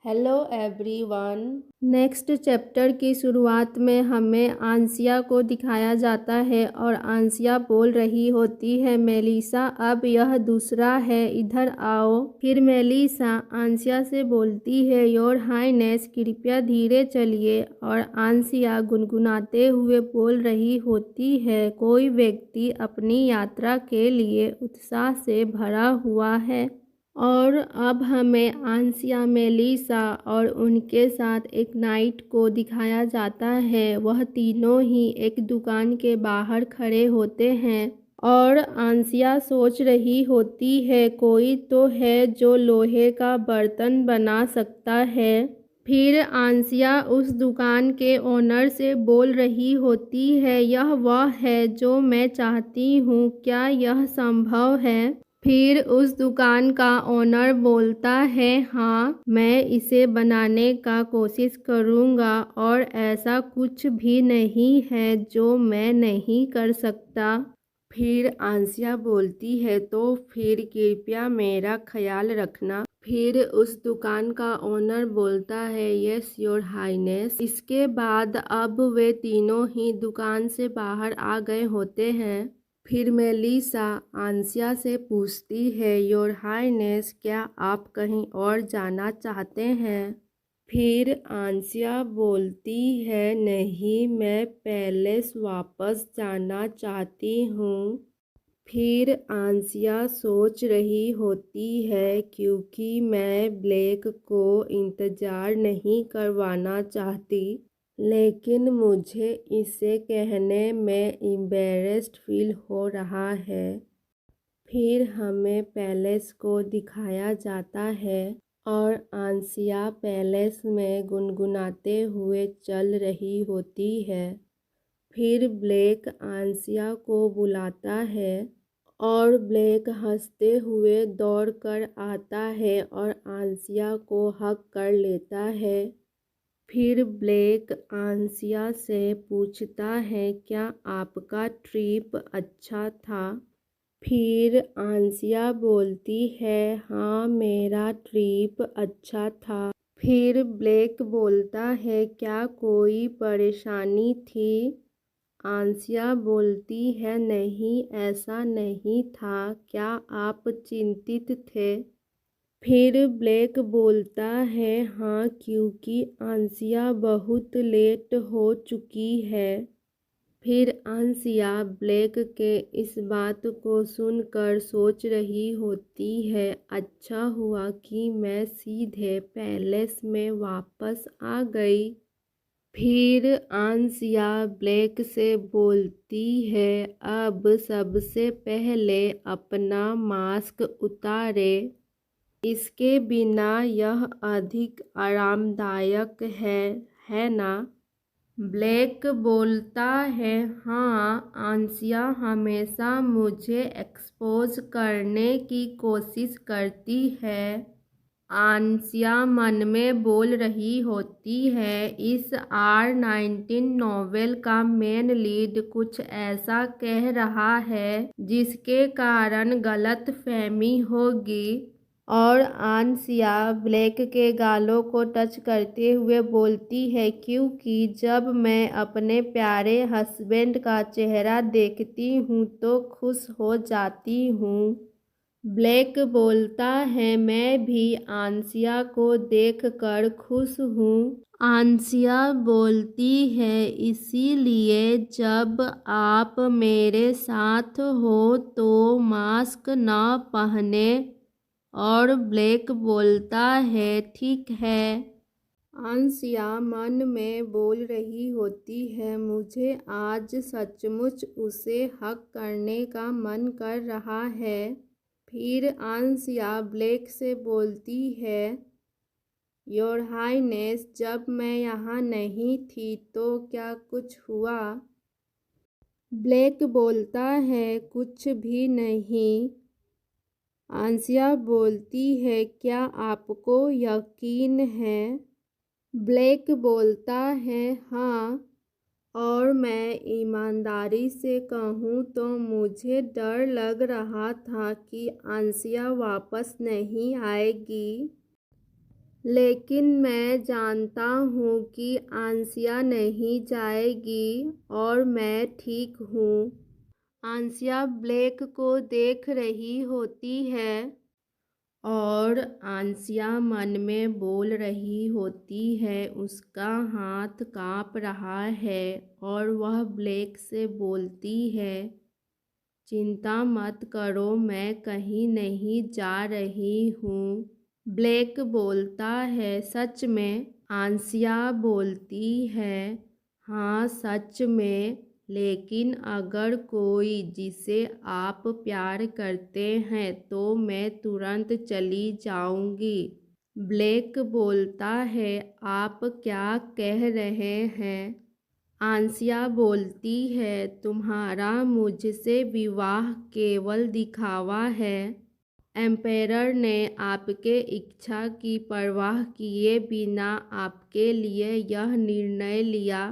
Hello everyone. Next chapter की शुरुआत में हमें आंसिया को दिखाया जाता है और आंसिया बोल रही होती है, मेलिसा अब यह दूसरा है, इधर आओ। फिर मेलिसा आंसिया से बोलती है, योर हाइनेस कृपया धीरे चलिए। और आंसिया गुनगुनाते हुए बोल रही होती है, कोई व्यक्ति अपनी यात्रा के लिए उत्साह से भरा हुआ है। और अब हमें आंसिया, मेलिसा और उनके साथ एक नाइट को दिखाया जाता है। वह तीनों ही एक दुकान के बाहर खड़े होते हैं और आंसिया सोच रही होती है, कोई तो है जो लोहे का बर्तन बना सकता है। फिर आंसिया उस दुकान के ओनर से बोल रही होती है, यह वह है जो मैं चाहती हूँ, क्या यह संभव है? फिर उस दुकान का ओनर बोलता है, हाँ, मैं इसे बनाने का कोशिश करूँगा और ऐसा कुछ भी नहीं है जो मैं नहीं कर सकता। फिर आंसिया बोलती है, तो फिर कृपया मेरा ख्याल रखना। फिर उस दुकान का ओनर बोलता है, यस योर हाइनेस। इसके बाद अब वे तीनों ही दुकान से बाहर आ गए होते हैं। फिर मेलिसा आंसिया से पूछती है, योर हाइनेस, क्या आप कहीं और जाना चाहते हैं? फिर आंसिया बोलती है, नहीं, मैं पैलेस वापस जाना चाहती हूँ। फिर आंसिया सोच रही होती है, क्योंकि मैं ब्लेक को इंतज़ार नहीं करवाना चाहती, लेकिन मुझे इसे कहने में एम्बैरेस्ड फील हो रहा है। फिर हमें पैलेस को दिखाया जाता है और आंसिया पैलेस में गुनगुनाते हुए चल रही होती है। फिर ब्लेक आंसिया को बुलाता है और ब्लेक हंसते हुए दौड़ कर आता है और आंसिया को हग कर लेता है। फिर ब्लेक आंसिया से पूछता है, क्या आपका ट्रिप अच्छा था? फिर आंसिया बोलती है, हाँ, मेरा ट्रिप अच्छा था। फिर ब्लेक बोलता है, क्या कोई परेशानी थी? आंसिया बोलती है, नहीं, ऐसा नहीं था, क्या आप चिंतित थे? फिर ब्लेक बोलता है, हाँ, क्योंकि आंसिया बहुत लेट हो चुकी है। फिर आंसिया ब्लेक के इस बात को सुनकर सोच रही होती है, अच्छा हुआ कि मैं सीधे पैलेस में वापस आ गई। फिर आंसिया ब्लेक से बोलती है, अब सबसे पहले अपना मास्क उतारे, इसके बिना यह अधिक आरामदायक है ना? ब्लेक बोलता है, हाँ, आंसिया हमेशा मुझे एक्सपोज करने की कोशिश करती है। आंसिया मन में बोल रही होती है, इस R19 नॉवेल का मेन लीड कुछ ऐसा कह रहा है जिसके कारण गलतफहमी होगी। और आंसिया ब्लेक के गालों को टच करते हुए बोलती है, क्योंकि जब मैं अपने प्यारे हस्बैंड का चेहरा देखती हूँ तो खुश हो जाती हूँ। ब्लेक बोलता है, मैं भी आंसिया को देखकर खुश हूँ। आंसिया बोलती है, इसीलिए जब आप मेरे साथ हो तो मास्क ना पहने। और ब्लेक बोलता है, ठीक है। आंसिया मन में बोल रही होती है, मुझे आज सचमुच उसे हक करने का मन कर रहा है। फिर आंसिया ब्लेक से बोलती है, योर हाइनेस, जब मैं यहाँ नहीं थी तो क्या कुछ हुआ? ब्लेक बोलता है, कुछ भी नहीं। आंसिया बोलती है, क्या आपको यकीन है? ब्लेक बोलता है, हाँ, और मैं ईमानदारी से कहूँ तो मुझे डर लग रहा था कि आंसिया वापस नहीं आएगी। लेकिन मैं जानता हूँ कि आंसिया नहीं जाएगी और मैं ठीक हूँ। आंसिया ब्लेक को देख रही होती है और आंसिया मन में बोल रही होती है। उसका हाथ काँप रहा है और वह ब्लेक से बोलती है, चिंता मत करो, मैं कहीं नहीं जा रही हूँ। ब्लेक बोलता है, सच में? आंसिया बोलती है, हाँ सच में, लेकिन अगर कोई जिसे आप प्यार करते हैं तो मैं तुरंत चली जाऊंगी। ब्लेक बोलता है, आप क्या कह रहे हैं? आंसिया बोलती है, तुम्हारा मुझसे विवाह केवल दिखावा है। एम्पेरर ने आपके इच्छा की परवाह किए बिना आपके लिए यह निर्णय लिया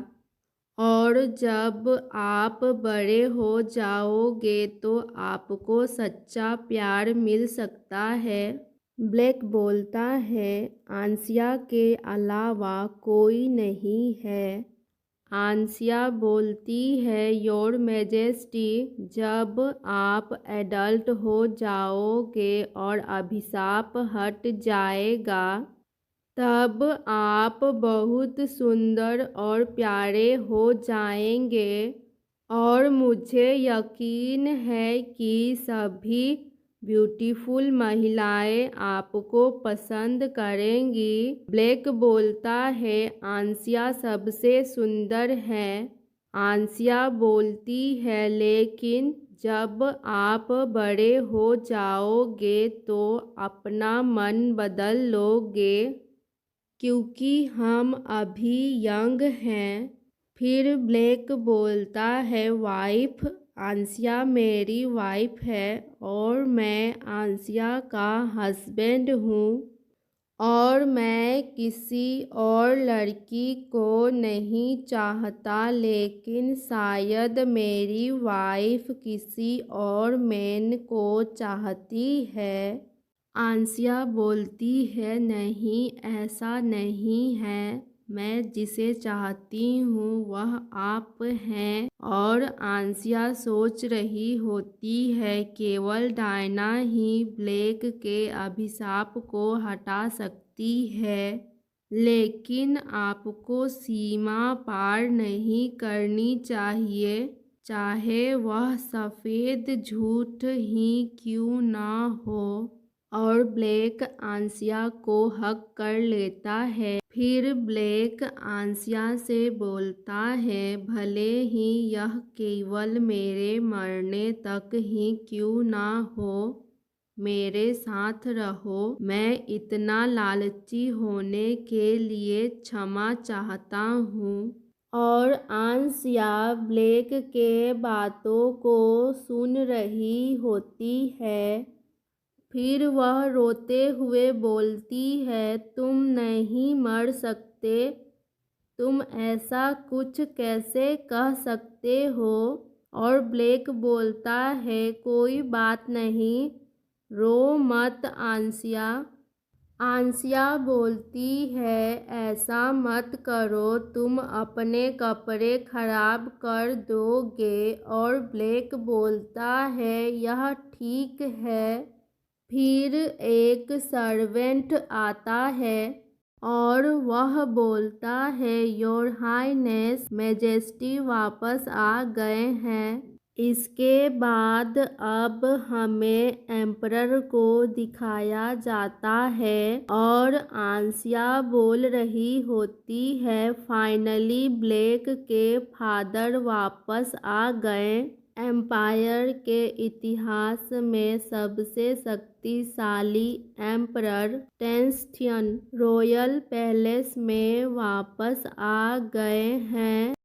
और जब आप बड़े हो जाओगे तो आपको सच्चा प्यार मिल सकता है। ब्लेक बोलता है, आंसिया के अलावा कोई नहीं है। आंसिया बोलती है, योर मैजेस्टी, जब आप एडल्ट हो जाओगे और अभिशाप हट जाएगा तब आप बहुत सुंदर और प्यारे हो जाएंगे और मुझे यकीन है कि सभी ब्यूटीफुल महिलाएं आपको पसंद करेंगी। ब्लेक बोलता है, आंसिया सबसे सुंदर है। आंसिया बोलती है, लेकिन जब आप बड़े हो जाओगे तो अपना मन बदल लोगे क्योंकि हम अभी यंग हैं। फिर ब्लेक बोलता है, वाइफ, आंसिया मेरी वाइफ है और मैं आंसिया का हस्बैंड हूँ और मैं किसी और लड़की को नहीं चाहता, लेकिन शायद मेरी वाइफ किसी और मैन को चाहती है। आंसिया बोलती है, नहीं ऐसा नहीं है, मैं जिसे चाहती हूँ वह आप हैं। और आंसिया सोच रही होती है, केवल डायना ही ब्लेक के अभिशाप को हटा सकती है, लेकिन आपको सीमा पार नहीं करनी चाहिए, चाहे वह सफ़ेद झूठ ही क्यों ना हो। और ब्लेक आंसिया को हक कर लेता है। फिर ब्लेक आंसिया से बोलता है, भले ही यह केवल मेरे मरने तक ही क्यों ना हो, मेरे साथ रहो। मैं इतना लालची होने के लिए क्षमा चाहता हूँ। और आंसिया ब्लेक के बातों को सुन रही होती है। फिर वह रोते हुए बोलती है, तुम नहीं मर सकते, तुम ऐसा कुछ कैसे कह सकते हो? और ब्लेक बोलता है, कोई बात नहीं, रो मत आंसिया। आंसिया बोलती है, ऐसा मत करो, तुम अपने कपड़े खराब कर दोगे। और ब्लेक बोलता है, यह ठीक है। फिर एक सर्वेंट आता है और वह बोलता है, योर हाईनेस, मैजेस्टी वापस आ गए हैं। इसके बाद अब हमें एम्परर को दिखाया जाता है और आंसिया बोल रही होती है, फाइनली ब्लेक के फादर वापस आ गए। एम्पायर के इतिहास में सबसे शक्तिशाली एम्परर टेंस्थियन रॉयल पैलेस में वापस आ गए हैं।